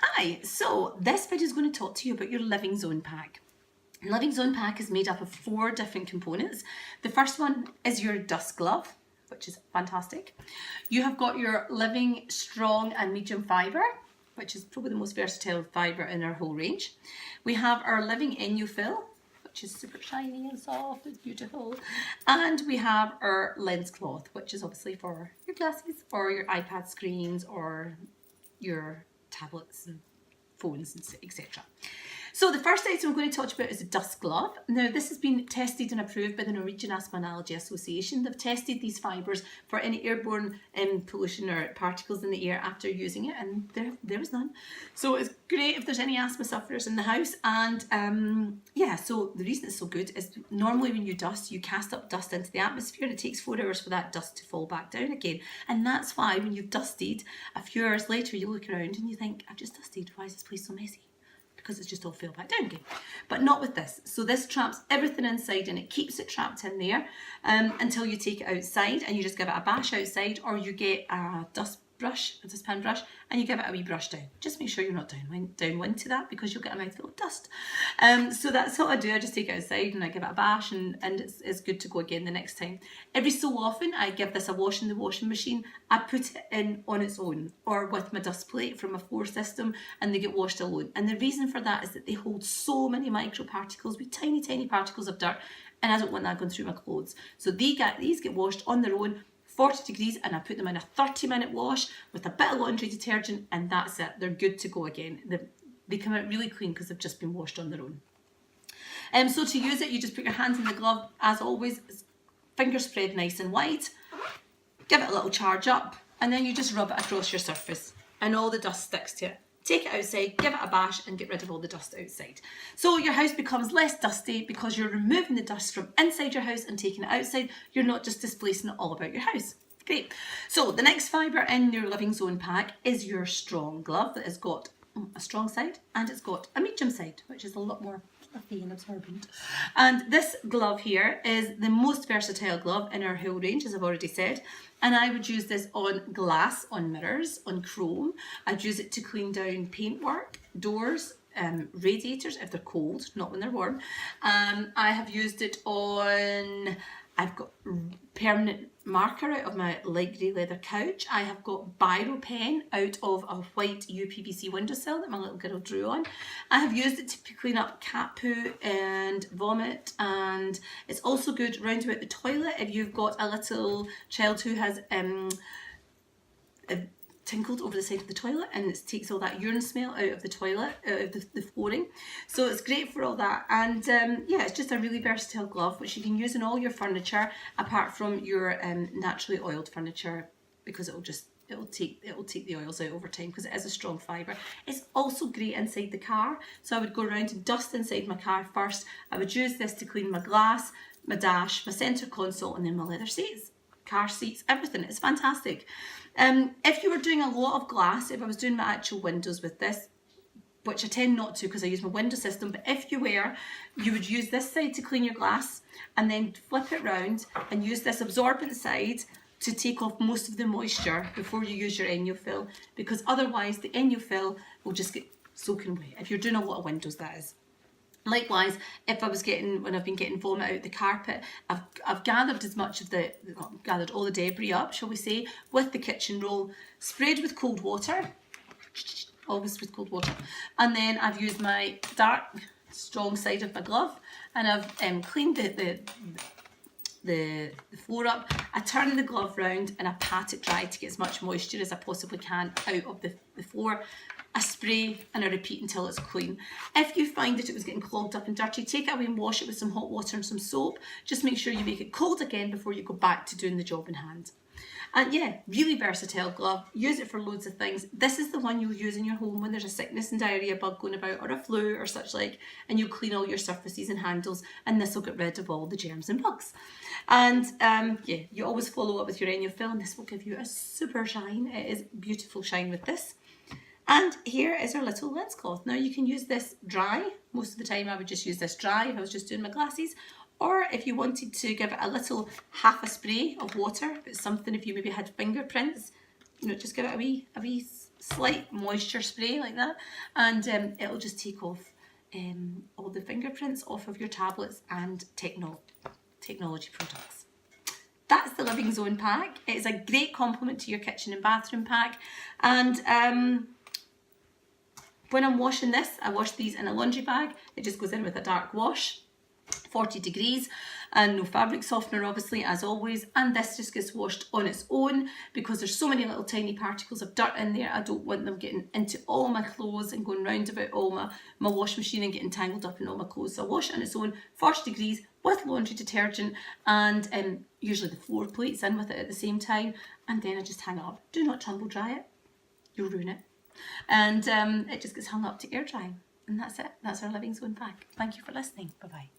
Hi, so this video is going to talk to you about your Living Zone pack. Your Living Zone pack is made up of 4 different components. The first one is your dust glove, which is fantastic. You have got your Living Strong and Medium Fibre, which is probably the most versatile fibre in our whole range. We have our Living ENJO fill, which is super shiny and soft, it's beautiful. And we have our lens cloth, which is obviously for your glasses or your iPad screens or your tablets and phones, etc. So the first item I'm going to talk about is a dust glove. Now this has been tested and approved by the Norwegian Asthma and Allergy Association. They've tested these fibres for any airborne pollution or particles in the air after using it, and there was none. So it's great if there's any asthma sufferers in the house. And yeah, so the reason it's so good is normally when you dust, you cast up dust into the atmosphere and it takes 4 hours for that dust to fall back down again. And that's why when you've dusted, a few hours later you look around and you think, I've just dusted, why is this place so messy? Because it's just all fell back down again. But not with this. So this traps everything inside and it keeps it trapped in there until you take it outside and you just give it a bash outside, or you get a dustpan brush, and you give it a wee brush down. Just make sure you're not downwind to that, because you'll get a mouthful of dust. So that's what I do. I just take it outside and I give it a bash, and it's good to go again the next time. Every so often I give this a wash in the washing machine. I put it in on its own or with my dust plate from a floor system, and they get washed alone. And the reason for that is that they hold so many microparticles, with tiny particles of dirt, and I don't want that going through my clothes. So these get washed on their own, 40 degrees, and I put them in a 30-minute wash with a bit of laundry detergent, and that's it. They're good to go again. They come out really clean because they've just been washed on their own. So to use it, you just put your hands in the glove, as always, fingers spread nice and wide, give it a little charge up, and then you just rub it across your surface and all the dust sticks to it. Take it outside, give it a bash, and get rid of all the dust outside. So your house becomes less dusty because you're removing the dust from inside your house and taking it outside. You're not just displacing it all about your house. Great. So the next fibre in your Living Zone pack is your strong glove that has got a strong side and it's got a medium side, which is a lot more fluffy and absorbent. And this glove here is the most versatile glove in our whole range, as I've already said. And I would use this on glass, on mirrors, on chrome. I'd use it to clean down paintwork, doors, radiators if they're cold, not when they're warm. I have used it on, I've got permanent marker out of my light grey leather couch. I have got biro pen out of a white UPVC windowsill that my little girl drew on. I have used it to clean up cat poo and vomit, and it's also good round about the toilet if you've got a little child who has tinkled over the side of the toilet, and it takes all that urine smell out of the toilet, out of the flooring. So it's great for all that. And yeah, it's just a really versatile glove which you can use in all your furniture apart from your naturally oiled furniture, because it'll take the oils out over time because it is a strong fibre. It's also great inside the car. So I would go around and dust inside my car first. I would use this to clean my glass, my dash, my centre console, and then my leather seats, car seats, everything. It's fantastic. If you were doing a lot of glass, if I was doing my actual windows with this, which I tend not to because I use my window system, but if you were, you would use this side to clean your glass and then flip it round and use this absorbent side to take off most of the moisture before you use your ENJO fill, because otherwise the ENJO fill will just get soaking wet if you're doing a lot of windows, that is. Likewise, if I was when I've been getting vomit out the carpet, I've gathered as much of gathered all the debris up, shall we say, with the kitchen roll, sprayed with cold water, always with cold water, and then I've used my dark, strong side of my glove, and I've cleaned the floor up. I turn the glove round and I pat it dry to get as much moisture as I possibly can out of the floor. I spray and I repeat until it's clean. If you find that it was getting clogged up and dirty, take it away and wash it with some hot water and some soap. Just make sure you make it cold again before you go back to doing the job in hand. And yeah, really versatile glove. Use it for loads of things. This is the one you'll use in your home when there's a sickness and diarrhea bug going about, or a flu or such like, and you'll clean all your surfaces and handles, and this will get rid of all the germs and bugs. And yeah, you always follow up with your ENJO fill, and this will give you a super shine. It is beautiful shine with this. And here is our little lens cloth. Now you can use this dry. Most of the time I would just use this dry if I was just doing my glasses. Or if you wanted to give it a little half a spray of water, but something if you maybe had fingerprints, you know, just give it a wee slight moisture spray like that, and it'll just take off all the fingerprints off of your tablets and technology products. That's the Living Zone pack. It's a great complement to your kitchen and bathroom pack. And when I'm washing this, I wash these in a laundry bag. It just goes in with a dark wash, 40 degrees, and no fabric softener obviously, as always. And this just gets washed on its own because there's so many little tiny particles of dirt in there. I don't want them getting into all my clothes and going round about all my wash machine and getting tangled up in all my clothes. So I wash it on its own, 40 degrees, with laundry detergent, and usually the floor plate's in with it at the same time, and then I just hang it up. Do not tumble dry it, you'll ruin it. And it just gets hung up to air dry, and that's it. That's our Living Zone pack. Thank you for listening. Bye bye.